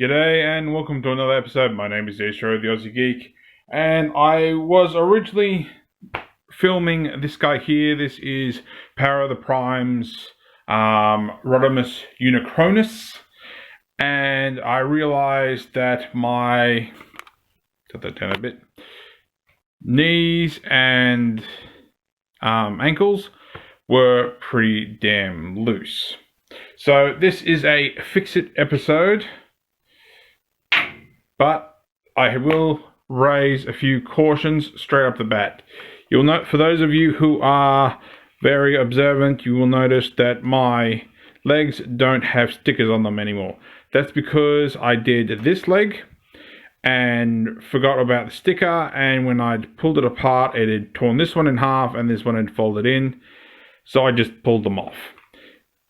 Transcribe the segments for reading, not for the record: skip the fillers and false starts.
G'day and welcome to another episode. My name is Daethstro, the Aussie Geek, and I was originally filming this guy here. This is Power of the Primes, Rodimus Unicronus, and I realized that my, set that down a bit, knees and ankles were pretty damn loose. So this is a fix-it episode. But I will raise a few cautions straight up the bat. You'll note, for those of you who are very observant, you will notice that my legs don't have stickers on them anymore. That's because I did this leg and forgot about the sticker, and when I pulled it apart, it had torn this one in half and this one had folded in. So I just pulled them off.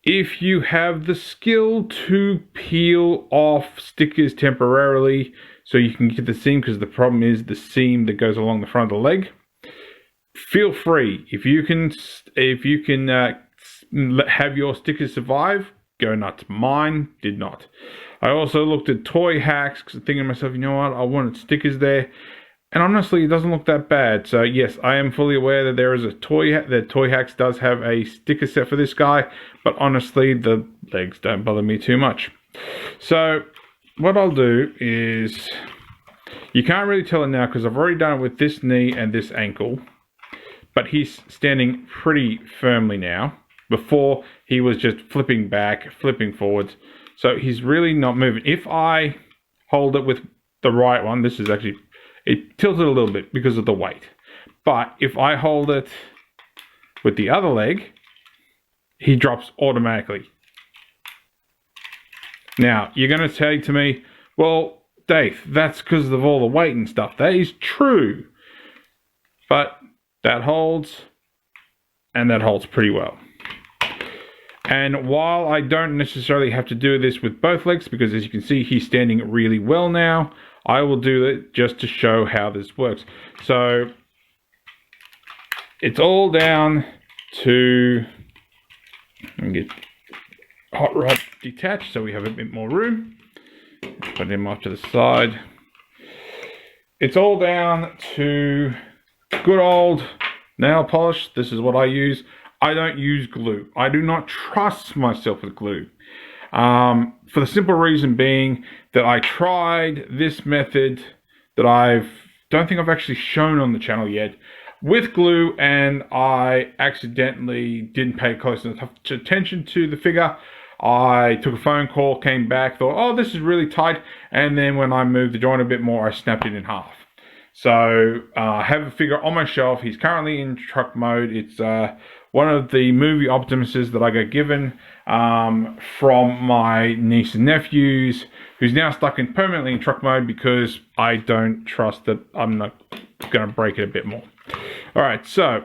If you have the skill to peel off stickers temporarily so you can get the seam, because the problem is the seam that goes along the front of the leg, feel free. If you can have your stickers survive, go nuts. Mine did not. I also looked at toy hacks, thinking to myself, you know what, I wanted stickers there. And honestly, it doesn't look that bad. So yes, I am fully aware that there is a that Toy Hacks does have a sticker set for this guy, but honestly, the legs don't bother me too much. So what I'll do is, you can't really tell it now because I've already done it with this knee and this ankle, but he's standing pretty firmly now. Before, he was just flipping back, flipping forwards. So he's really not moving. If I hold it with the right one, this is actually, it tilted a little bit because of the weight. But if I hold it with the other leg, he drops automatically. Now, you're going to say to me, well, Dave, that's because of all the weight and stuff. That is true. But that holds, and that holds pretty well. And while I don't necessarily have to do this with both legs, because as you can see, he's standing really well now, I will do it just to show how this works. So it's all down to, let me get hot rod detached so we have a bit more room. Put him off to the side. It's all down to good old nail polish. This is what I use. I don't use glue. I do not trust myself with glue. For the simple reason being that I tried this method that don't think I've actually shown on the channel yet with glue, and I accidentally didn't pay close enough attention to the figure. I took a phone call, came back, thought, oh, this is really tight, and then when I moved the joint a bit more, I snapped it in half. So I have a figure on my shelf. He's currently in truck mode. It's one of the movie Optimuses that I got given from my niece and nephews, who's now stuck in permanently in truck mode because I don't trust that I'm not going to break it a bit more. All right, so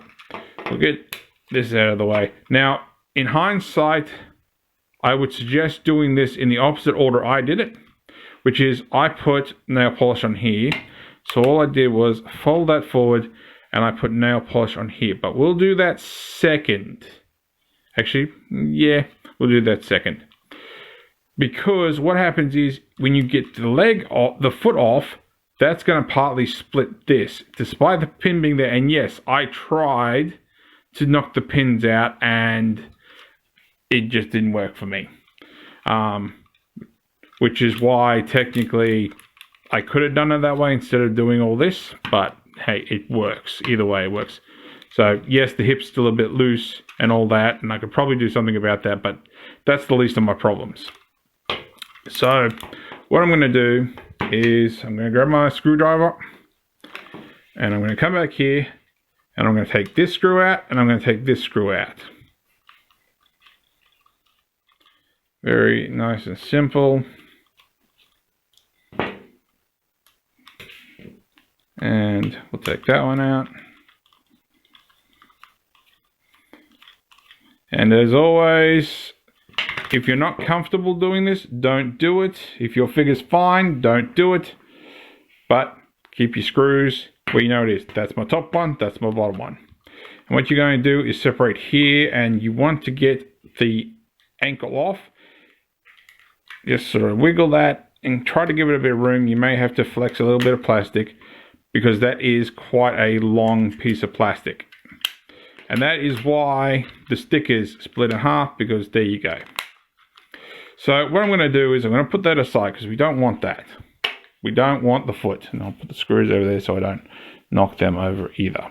we'll get this out of the way. Now, in hindsight, I would suggest doing this in the opposite order I did it, which is I put nail polish on here. So all I did was fold that forward and I put nail polish on here. But we'll do that second. Actually, yeah, we'll do that second. Because what happens is when you get the leg off, the foot off, that's going to partly split this, despite the pin being there. And yes, I tried to knock the pins out and it just didn't work for me. Which is why technically I could have done it that way instead of doing all this, but hey, it works. Either way, it works. So yes, the hip's still a bit loose and all that, and I could probably do something about that, but that's the least of my problems. So what I'm going to do is I'm going to grab my screwdriver and I'm going to come back here and I'm going to take this screw out and I'm going to take this screw out. Very nice and simple. And we'll take that one out. And as always, if you're not comfortable doing this, don't do it. If your figure's fine, don't do it. But keep your screws where you know it is. That's my top one, that's my bottom one. And what you're going to do is separate here, and you want to get the ankle off. Just sort of wiggle that and try to give it a bit of room. You may have to flex a little bit of plastic because that is quite a long piece of plastic. And that is why the stick is split in half, because there you go. So what I'm going to do is I'm going to put that aside because we don't want that. We don't want the foot. And I'll put the screws over there so I don't knock them over either.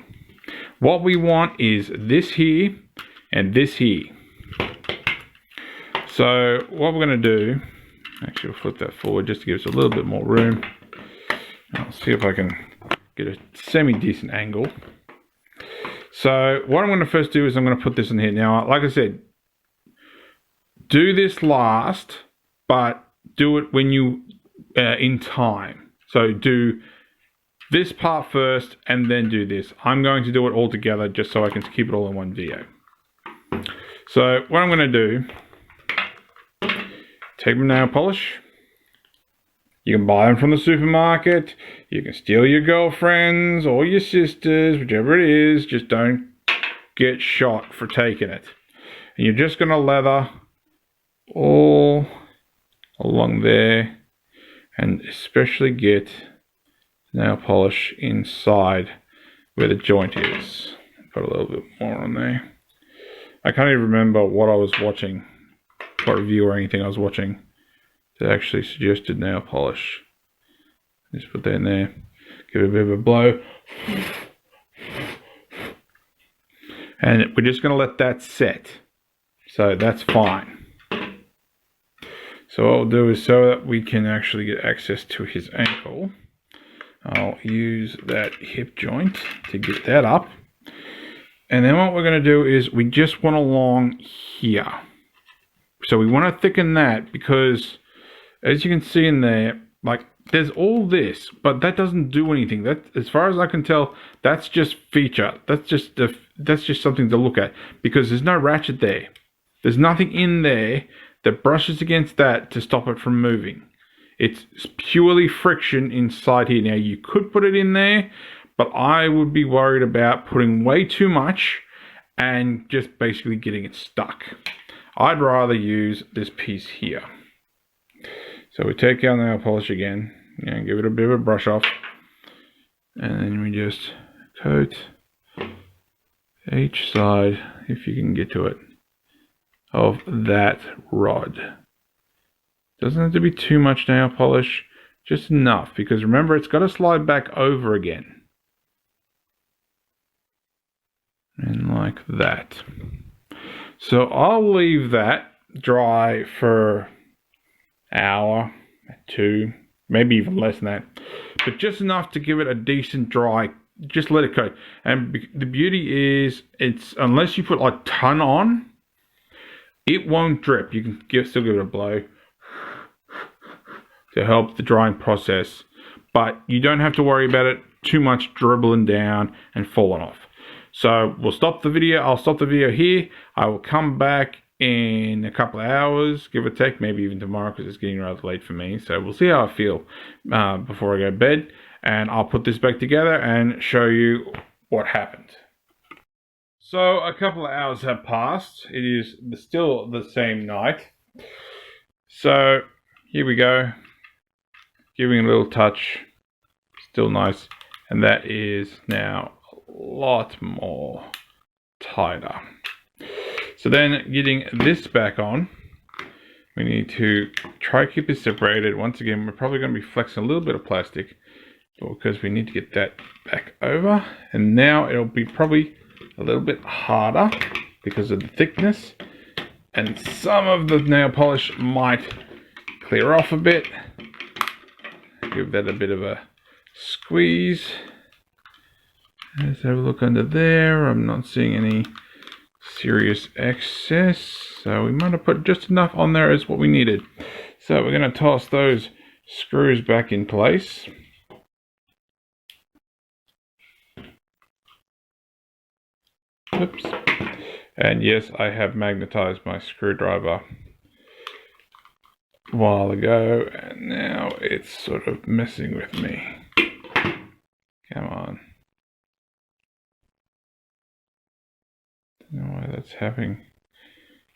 What we want is this here and this here. So what we're going to do, actually we'll flip that forward just to give us a little bit more room. I'll see if I can get a semi-decent angle. So what I'm going to first do is I'm going to put this in here. Now, like I said, do this last, but do it when you in time. So do this part first and then do this. I'm going to do it all together just so I can keep it all in one video. So what I'm going to do, take my nail polish. You can buy them from the supermarket. You can steal your girlfriend's or your sister's, whichever it is. Just don't get shot for taking it. And you're just going to lather all along there, and especially get nail polish inside where the joint is. Put a little bit more on there. I can't even remember what I was watching, what review or anything I was watching that actually suggested nail polish. Just put that in there, give it a bit of a blow, and we're just going to let that set. So that's fine. So what we'll do is, so that we can actually get access to his ankle, I'll use that hip joint to get that up. And then what we're going to do is we just want along here. So we want to thicken that because, as you can see in there, like there's all this, but that doesn't do anything. That, as far as I can tell, that's just feature. That's just something to look at, because there's no ratchet there. There's nothing in there that brushes against that to stop it from moving. It's purely friction inside here. Now you could put it in there, but I would be worried about putting way too much and just basically getting it stuck. I'd rather use this piece here. So we take our nail polish again, and give it a bit of a brush off, and then we just coat each side, if you can get to it, of that rod. Doesn't have to be too much nail polish, just enough, because remember, it's got to slide back over again. And like that. So I'll leave that dry for an hour, 2, maybe even less than that, but just enough to give it a decent dry. Just let it coat. And the beauty is, it's, unless you put a ton on, it won't drip. You can still give it a blow to help the drying process, but you don't have to worry about it too much dribbling down and falling off. So we'll stop the video. I'll stop the video here. I will come back in a couple of hours, give or take, maybe even tomorrow, because it's getting rather late for me. So we'll see how I feel before I go to bed, and I'll put this back together and show you what happened. So a couple of hours have passed. It is still the same night. So here we go. Giving a little touch. Still nice. And that is now a lot more tighter. So then getting this back on, we need to try to keep this separated. Once again, we're probably going to be flexing a little bit of plastic because we need to get that back over. And now it'll be probably a little bit harder because of the thickness, and some of the nail polish might clear off a bit. Give that a bit of a squeeze. Let's have a look under there. I'm not seeing any serious excess, so we might have put just enough on there as what we needed. So we're going to toss those screws back in place. Oops. And yes, I have magnetized my screwdriver a while ago, and now it's sort of messing with me. Come on. Don't know why that's having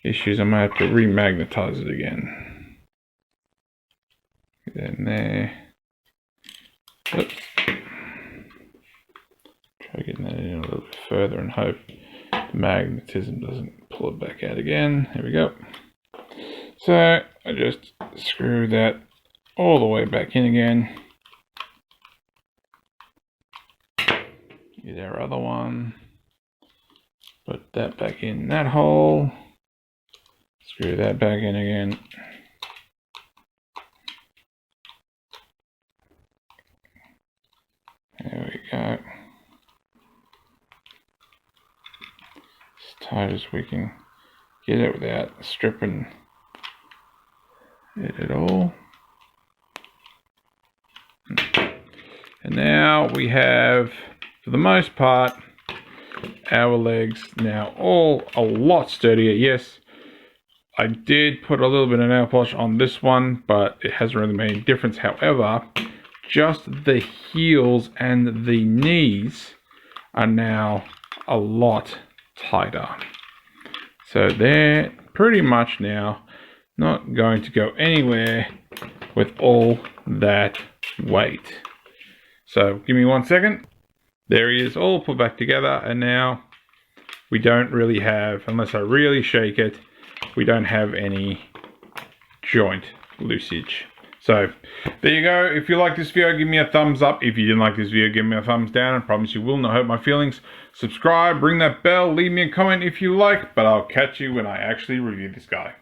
issues. I might have to remagnetize it again. Get that in there. Oops. Try getting that in a little bit further and hope the magnetism doesn't pull it back out again. There we go. So I just screw that all the way back in again. Get our other one. Put that back in that hole. Screw that back in again. There we go. As tight as we can get it without stripping it at all. And now we have, for the most part, our legs now all a lot sturdier. Yes, I did put a little bit of nail polish on this one, but it hasn't really made a difference. However, just the heels and the knees are now a lot tighter. So they're pretty much now not going to go anywhere with all that weight. So give me 1 second. There he is, all put back together, and now we don't really have, unless I really shake it, we don't have any joint loosage. So there you go. If you like this video, give me a thumbs up. If you didn't like this video, give me a thumbs down. I promise you will not hurt my feelings. Subscribe, ring that bell, leave me a comment if you like, but I'll catch you when I actually review this guy.